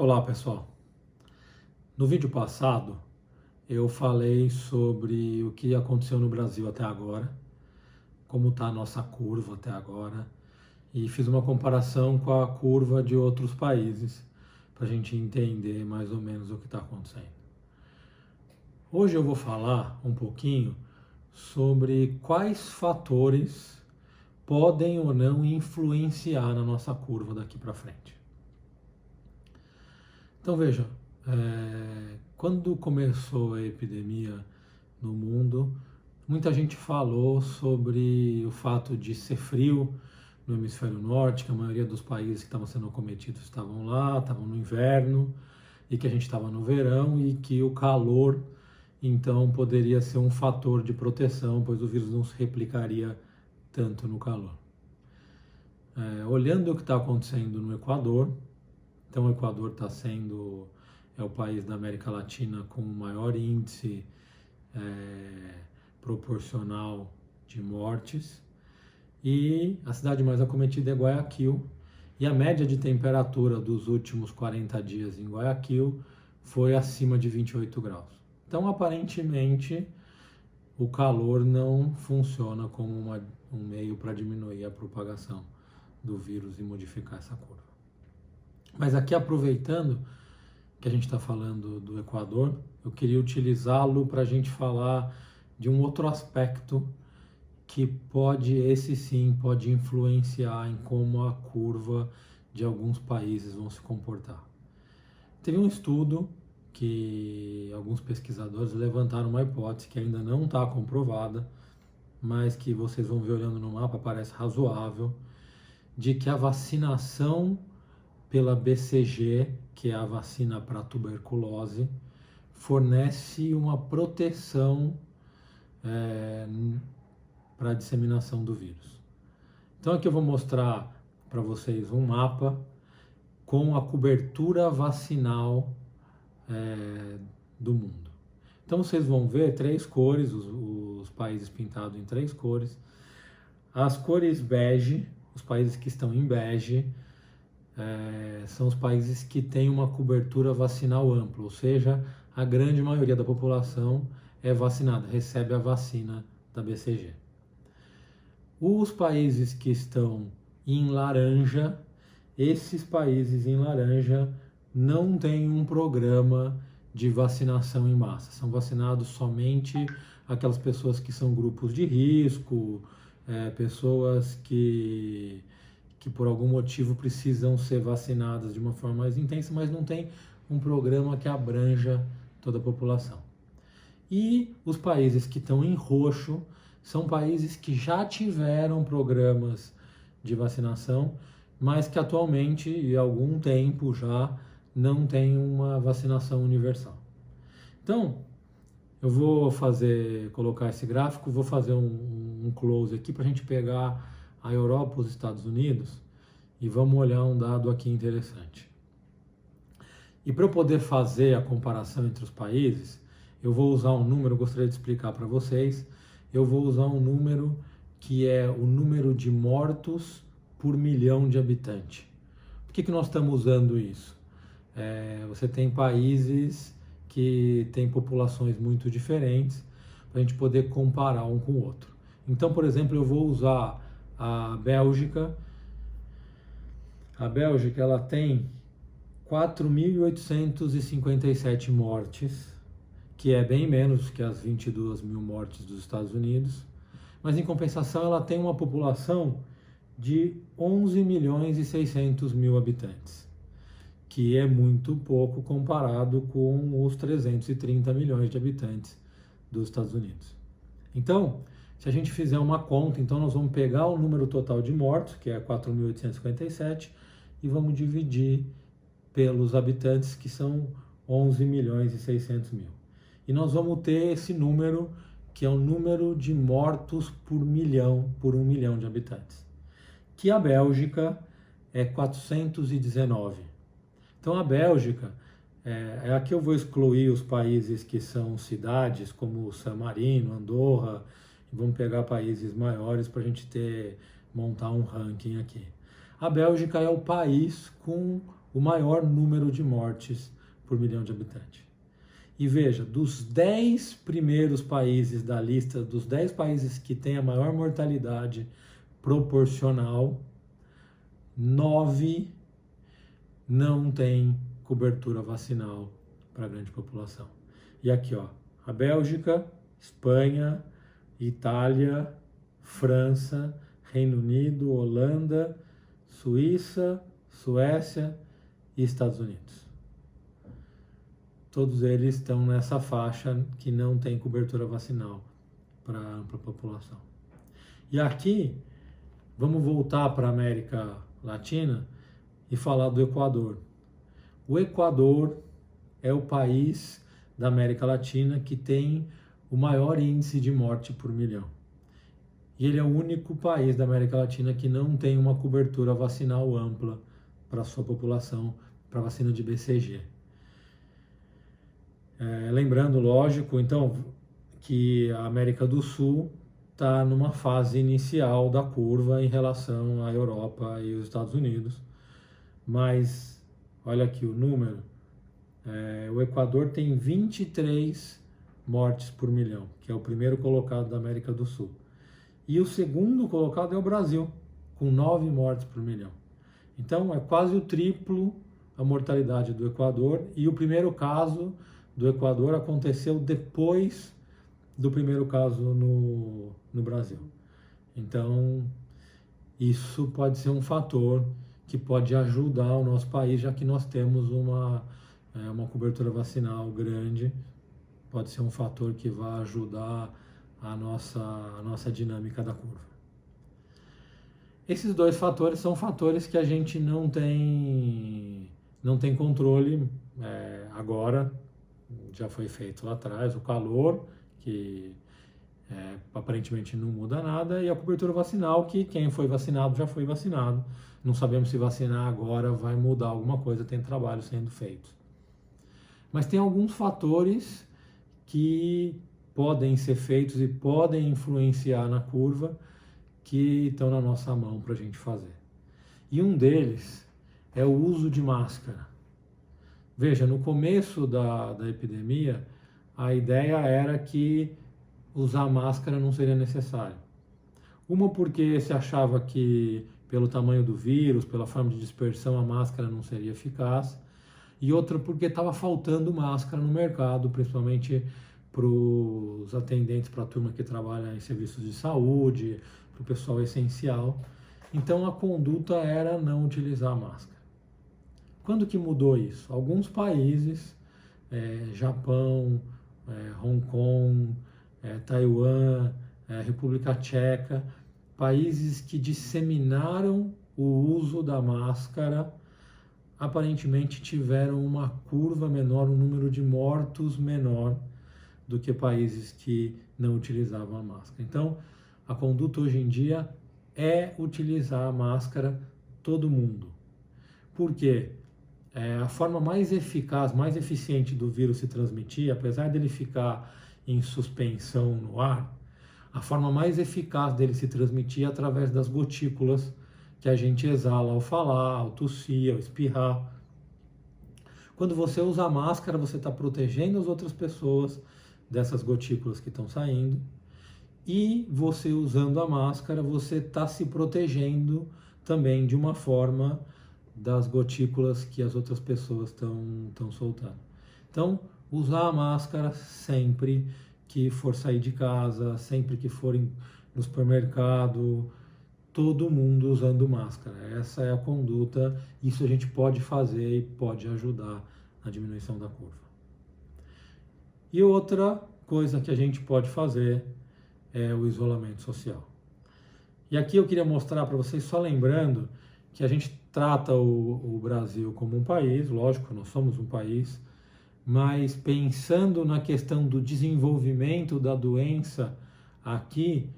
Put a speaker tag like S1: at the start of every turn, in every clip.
S1: Olá pessoal, no vídeo passado eu falei sobre o que aconteceu no Brasil até agora, como está a nossa curva até agora, e fiz uma comparação com a curva de outros países para a gente entender mais ou menos o que está acontecendo. Hoje eu vou falar um pouquinho sobre quais fatores podem ou não influenciar na nossa curva daqui para frente. Então veja, quando começou a epidemia no mundo, muita gente falou sobre o fato de ser frio no hemisfério norte, que a maioria dos países que estavam sendo acometidos estavam lá, estavam no inverno, e que a gente estava no verão e que o calor então poderia ser um fator de proteção, pois o vírus não se replicaria tanto no calor. Olhando o que está acontecendo no Equador, então o Equador é o país da América Latina com o maior índice proporcional de mortes, e a cidade mais acometida é Guayaquil, e a média de temperatura dos últimos 40 dias em Guayaquil foi acima de 28 graus. Então aparentemente o calor não funciona como um meio para diminuir a propagação do vírus e modificar essa curva. Mas aqui, aproveitando que a gente está falando do Equador, eu queria utilizá-lo para a gente falar de um outro aspecto que esse sim pode influenciar em como a curva de alguns países vão se comportar. Teve um estudo que alguns pesquisadores levantaram uma hipótese que ainda não está comprovada, mas que vocês vão ver olhando no mapa, parece razoável, de que a vacinação pela BCG, que é a vacina para tuberculose, fornece uma proteção para a disseminação do vírus. Então aqui eu vou mostrar para vocês um mapa com a cobertura vacinal do mundo. Então vocês vão ver três cores, os países pintados em três cores. As cores bege, os países que estão em bege, são os países que têm uma cobertura vacinal ampla, ou seja, a grande maioria da população é vacinada, recebe a vacina da BCG. Os países que estão em laranja, esses países em laranja não têm um programa de vacinação em massa, são vacinados somente aquelas pessoas que são grupos de risco, pessoas que por algum motivo precisam ser vacinadas de uma forma mais intensa, mas não tem um programa que abranja toda a população. E os países que estão em roxo são países que já tiveram programas de vacinação, mas que atualmente, e há algum tempo já, não tem uma vacinação universal. Então, eu vou colocar esse gráfico, vou fazer um close aqui para a gente pegar a Europa, os Estados Unidos, e vamos olhar um dado aqui interessante. E para eu poder fazer a comparação entre os países, eu vou usar um número, eu gostaria de explicar para vocês, eu vou usar um número que é o número de mortos por milhão de habitantes. Por que nós estamos usando isso? Você tem países que têm populações muito diferentes, para a gente poder comparar um com o outro. Então, por exemplo, eu vou usar a Bélgica. A Bélgica ela tem 4.857 mortes, que é bem menos que as 22 mil mortes dos Estados Unidos, mas em compensação ela tem uma população de 11 milhões e 600 mil habitantes, que é muito pouco comparado com os 330 milhões de habitantes dos Estados Unidos. Então, se a gente fizer uma conta, então nós vamos pegar o número total de mortos, que é 4.857, e vamos dividir pelos habitantes, que são 11 milhões e 600 mil. E nós vamos ter esse número, que é o número de mortos por um milhão de habitantes. Que a Bélgica é 419. Então a Bélgica, aqui eu vou excluir os países que são cidades, como San Marino, Andorra, e vamos pegar países maiores para a gente montar um ranking aqui. A Bélgica é o país com o maior número de mortes por milhão de habitantes. E veja, dos 10 primeiros países da lista, dos 10 países que têm a maior mortalidade proporcional, 9 não têm cobertura vacinal para a grande população. E aqui, ó, a Bélgica, Espanha, Itália, França, Reino Unido, Holanda, Suíça, Suécia e Estados Unidos. Todos eles estão nessa faixa que não tem cobertura vacinal para a ampla população. E aqui, vamos voltar para a América Latina e falar do Equador. O Equador é o país da América Latina que tem o maior índice de morte por milhão. E ele é o único país da América Latina que não tem uma cobertura vacinal ampla para a sua população, para a vacina de BCG. Lembrando, lógico, então, que a América do Sul está numa fase inicial da curva em relação à Europa e os Estados Unidos. Mas, olha aqui o número, o Equador tem 23 mortes por milhão, que é o primeiro colocado da América do Sul. E o segundo colocado é o Brasil, com 9 mortes por milhão. Então, é quase o triplo a mortalidade do Equador, e o primeiro caso do Equador aconteceu depois do primeiro caso no Brasil. Então, isso pode ser um fator que pode ajudar o nosso país, já que nós temos uma cobertura vacinal grande, pode ser um fator que vai ajudar a nossa dinâmica da curva. Esses dois fatores são fatores que a gente não tem controle agora, já foi feito lá atrás, o calor, que aparentemente não muda nada, e a cobertura vacinal, que quem foi vacinado já foi vacinado. Não sabemos se vacinar agora vai mudar alguma coisa, tem trabalho sendo feito. Mas tem alguns fatores que podem ser feitos e podem influenciar na curva, que estão na nossa mão para a gente fazer. E um deles é o uso de máscara. Veja, no começo da epidemia, a ideia era que usar máscara não seria necessário. Uma porque se achava que pelo tamanho do vírus, pela forma de dispersão, a máscara não seria eficaz, e outra porque estava faltando máscara no mercado, principalmente para os atendentes, para a turma que trabalha em serviços de saúde, para o pessoal essencial. Então a conduta era não utilizar máscara. Quando que mudou isso? Alguns países, Japão, Hong Kong, Taiwan, República Tcheca, países que disseminaram o uso da máscara, aparentemente tiveram uma curva menor, um número de mortos menor do que países que não utilizavam a máscara. Então, a conduta hoje em dia é utilizar a máscara todo mundo. Por quê? A forma mais eficaz, mais eficiente do vírus se transmitir, apesar dele ficar em suspensão no ar, a forma mais eficaz dele se transmitir é através das gotículas que a gente exala ao falar, ao tossir, ao espirrar. Quando você usa a máscara, você está protegendo as outras pessoas dessas gotículas que estão saindo, e você usando a máscara, você está se protegendo também de uma forma das gotículas que as outras pessoas estão soltando. Então, usar a máscara sempre que for sair de casa, sempre que for no supermercado, todo mundo usando máscara. Essa é a conduta, isso a gente pode fazer e pode ajudar na diminuição da curva. E outra coisa que a gente pode fazer é o isolamento social. E aqui eu queria mostrar para vocês, só lembrando, que a gente trata o Brasil como um país, lógico, nós somos um país, mas pensando na questão do desenvolvimento da doença aqui,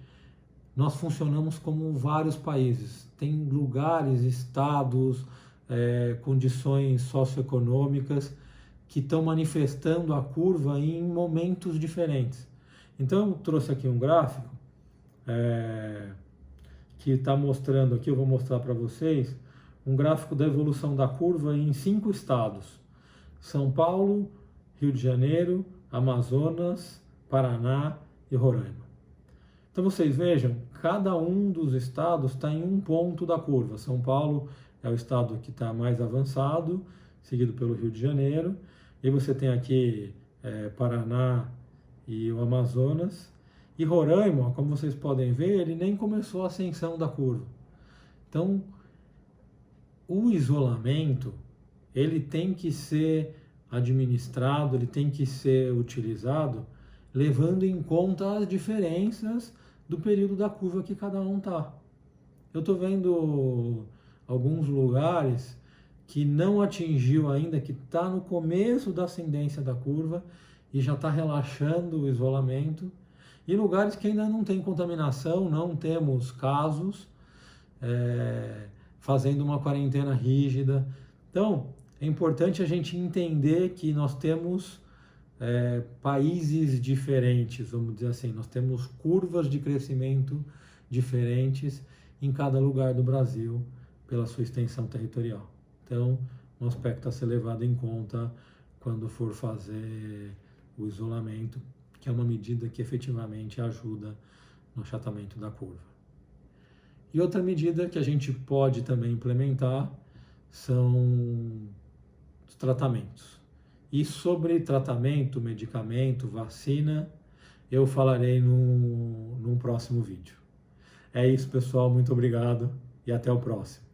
S1: nós funcionamos como vários países. Tem lugares, estados, condições socioeconômicas que estão manifestando a curva em momentos diferentes. Então eu trouxe aqui um gráfico que está mostrando aqui, eu vou mostrar para vocês, um gráfico da evolução da curva em 5 estados: São Paulo, Rio de Janeiro, Amazonas, Paraná e Roraima. Então vocês vejam, cada um dos estados está em um ponto da curva. São Paulo é o estado que está mais avançado, seguido pelo Rio de Janeiro. E você tem aqui Paraná e o Amazonas. E Roraima, como vocês podem ver, ele nem começou a ascensão da curva. Então, o isolamento, ele tem que ser administrado, ele tem que ser utilizado levando em conta as diferenças do período da curva que cada um está. Eu estou vendo alguns lugares que não atingiu ainda, que está no começo da ascendência da curva e já está relaxando o isolamento, e lugares que ainda não tem contaminação, não temos casos, fazendo uma quarentena rígida. Então, é importante a gente entender que nós temos países diferentes, vamos dizer assim, nós temos curvas de crescimento diferentes em cada lugar do Brasil pela sua extensão territorial. Então, um aspecto a ser levado em conta quando for fazer o isolamento, que é uma medida que efetivamente ajuda no achatamento da curva. E outra medida que a gente pode também implementar são os tratamentos. E sobre tratamento, medicamento, vacina, eu falarei num próximo vídeo. É isso, pessoal. Muito obrigado e até o próximo.